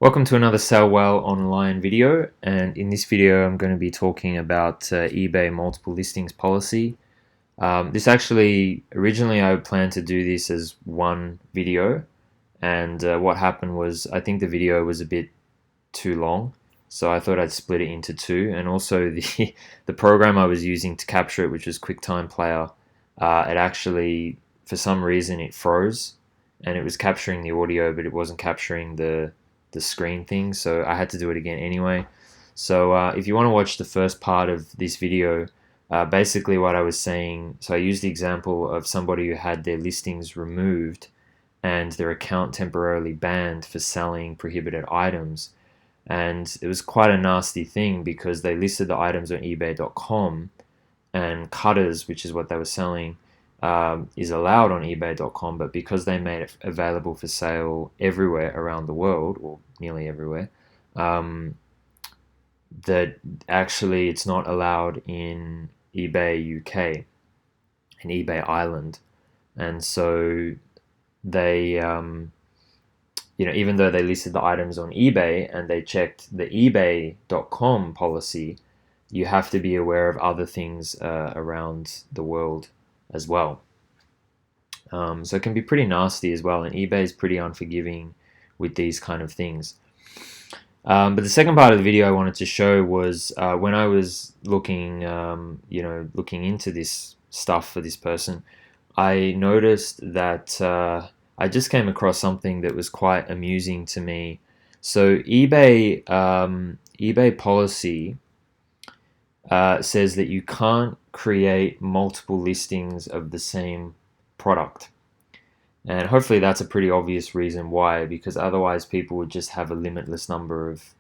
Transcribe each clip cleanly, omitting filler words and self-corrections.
Welcome to another Sell Well online video, and in this video I'm going to be talking about eBay multiple listings policy. This actually, originally I planned to do this as one video, and what happened was I think the video was a bit too long, so I thought I'd split it into two, and also the program I was using to capture it, which was QuickTime Player, it actually, for some reason, it froze, and it was capturing the audio, but it wasn't capturing the screen thing, so I had to do it again anyway. So if you want to watch the first part of this video, basically what I was saying, so I used the example of somebody who had their listings removed and their account temporarily banned for selling prohibited items. And it was quite a nasty thing because they listed the items on ebay.com, and cutters, which is what they were selling, is allowed on eBay.com, but because they made it available for sale everywhere around the world, or nearly everywhere, that actually it's not allowed in eBay UK and eBay Ireland. And so they, even though they listed the items on eBay and they checked the ebay.com policy, you have to be aware of other things around the world as well. So it can be pretty nasty as well, and eBay is pretty unforgiving with these kind of things. But the second part of the video I wanted to show was when I was looking into this stuff for this person, I noticed that I just came across something that was quite amusing to me. So eBay policy says that you can't create multiple listings of the same product. And hopefully that's a pretty obvious reason why, because otherwise people would just have a limitless number of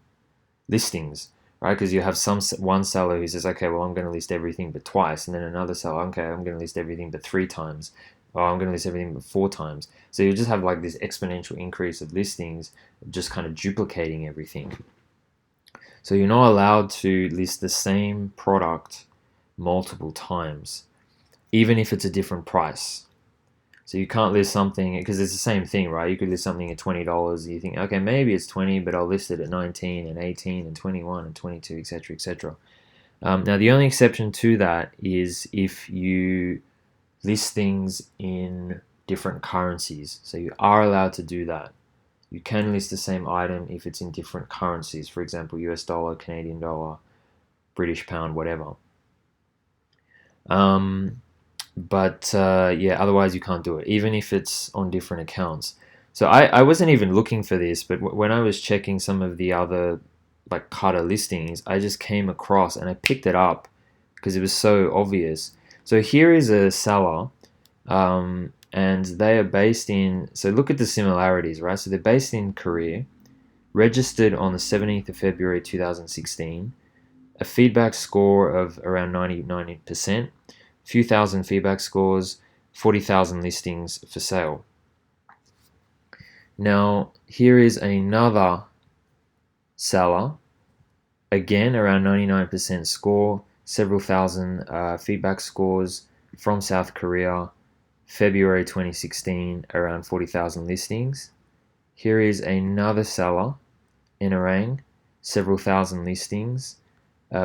listings, right? Because you have one seller who says, okay, well, I'm going to list everything but twice, and then another seller, okay, I'm going to list everything but 3 times, or I'm going to list everything but 4 times. So you just have like this exponential increase of listings, just kind of duplicating everything. So you're not allowed to list the same product multiple times, even if it's a different price. So you can't list something, because it's the same thing, right? You could list something at $20, and you think, okay, maybe it's 20, but I'll list it at 19 and 18 and 21 and 22, etc., etc. Now, the only exception to that is if you list things in different currencies. So you are allowed to do that. You can list the same item if it's in different currencies, for example, US dollar, Canadian dollar, British pound, whatever. Yeah, otherwise you can't do it, even if it's on different accounts. So I wasn't even looking for this, but when I was checking some of the other like cutter listings, I just came across and I picked it up because it was so obvious. So here is a seller, and they are based in, so look at the similarities, right? So they're based in Korea, registered on the 17th of February 2016, a feedback score of around 90%, few thousand feedback scores, 40,000 listings for sale. Now, here is another seller, again around 99% score, several thousand feedback scores from South Korea, February 2016, around 40,000 listings. Here is another seller, Enerang, several thousand listings,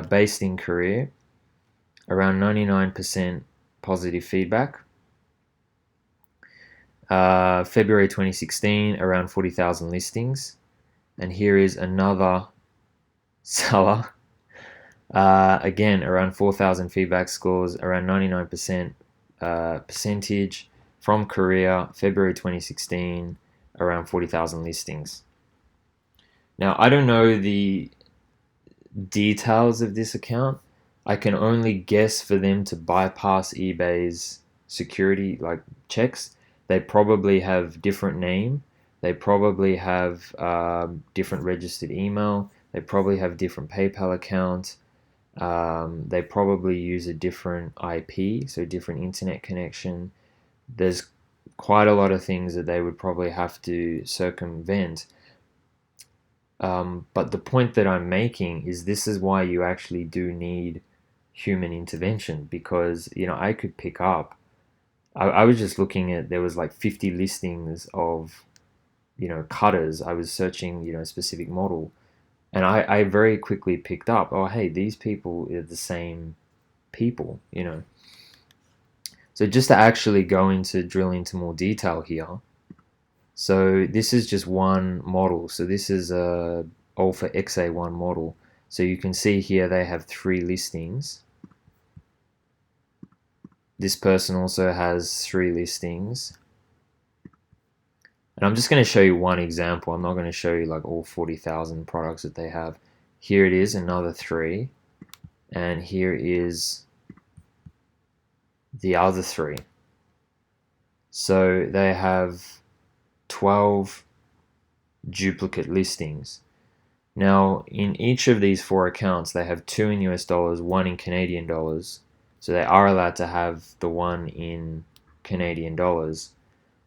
based in Korea, around 99% positive feedback. February 2016, around 40,000 listings. And here is another seller, again around 4,000 feedback scores, around 99% percentage, from Korea, February 2016, around 40,000 listings. Now, I don't know the details of this account. I can only guess for them to bypass eBay's security like checks. They probably have different name. They probably have different registered email. They probably have different PayPal account. They probably use a different IP, so different internet connection. There's quite a lot of things that they would probably have to circumvent. But the point that I'm making is this is why you actually do need human intervention, because I could pick up, I was just looking at, there was like 50 listings of cutters. I was searching, a specific model, and I very quickly picked up, oh, hey, these people are the same people. So just to actually drill into more detail here. So this is just one model. So this is a Alpha XA1 model. So you can see here they have 3 listings. This person also has 3 listings. And I'm just going to show you one example. I'm not going to show you like all 40,000 products that they have. Here it is, another 3. And here is the other 3. So they have 12 duplicate listings. Now, in each of these 4 accounts, they have 2 in US dollars, 1 in Canadian dollars. So they are allowed to have the 1 in Canadian dollars,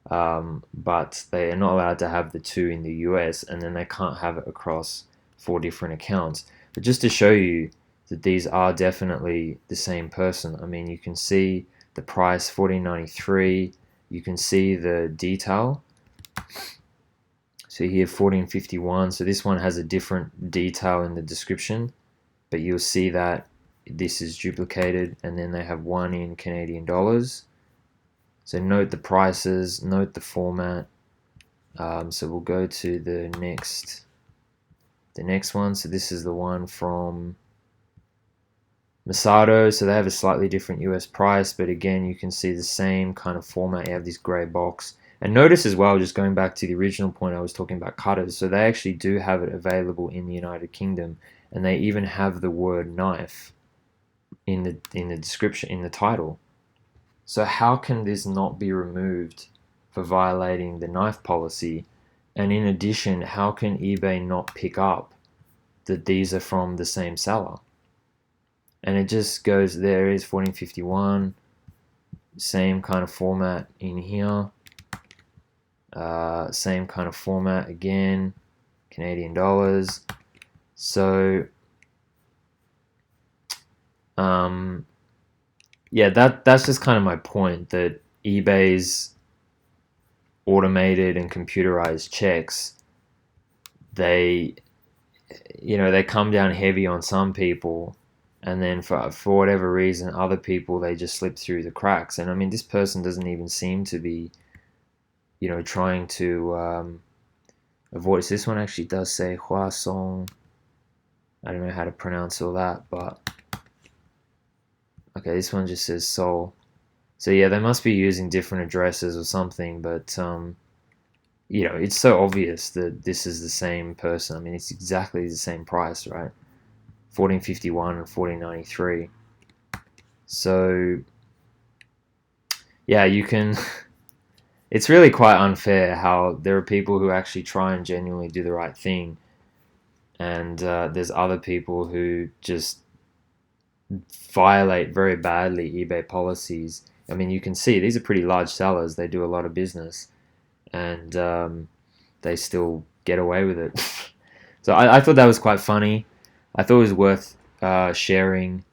but they are not allowed to have the 2 in the US, and then they can't have it across 4 different accounts. But just to show you that these are definitely the same person, I mean, you can see the price, $14.93. You can see the detail. So here, $14.51. So this one has a different detail in the description, but you'll see that this is duplicated, and then they have 1 in Canadian dollars. So note the prices, note the format. So we'll go to the next one. So this is the one from Moosado. So they have a slightly different US price, but again, you can see the same kind of format. You have this gray box. And notice as well, just going back to the original point I was talking about cutters, so they actually do have it available in the United Kingdom, and they even have the word knife in the description, in the title. So how can this not be removed for violating the knife policy? And in addition, how can eBay not pick up that these are from the same seller? And it just goes, there is $14.51, same kind of format in here. Same kind of format again, Canadian dollars. So yeah, that's just kind of my point, that eBay's automated and computerized checks, they come down heavy on some people, and then for whatever reason, other people, they just slip through the cracks. And I mean, this person doesn't even seem to be trying to avoid. This one actually does say Hua Song. I don't know how to pronounce all that, but okay, this one just says Seoul. So yeah, they must be using different addresses or something, but it's so obvious that this is the same person. I mean, it's exactly the same price, right? $14.51 and $14.93. So yeah, you can. It's really quite unfair how there are people who actually try and genuinely do the right thing, and there's other people who just violate very badly eBay policies. I mean, you can see these are pretty large sellers. They do a lot of business, and they still get away with it. So I thought that was quite funny. I thought it was worth sharing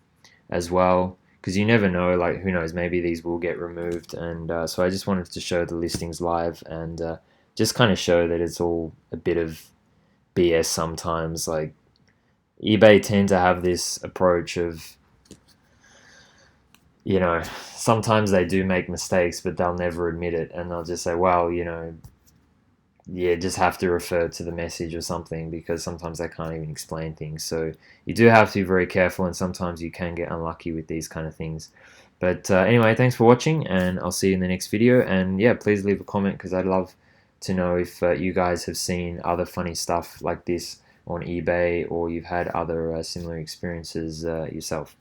as well, because you never know, like, who knows, maybe these will get removed. And so I just wanted to show the listings live, and just kind of show that it's all a bit of BS sometimes. Like, eBay tend to have this approach of, sometimes they do make mistakes, but they'll never admit it, and they'll just say, well, yeah, just have to refer to the message or something, because sometimes they can't even explain things. So you do have to be very careful, and sometimes you can get unlucky with these kind of things. But anyway, thanks for watching, and I'll see you in the next video. And yeah, please leave a comment, because I'd love to know if you guys have seen other funny stuff like this on eBay, or you've had other similar experiences yourself.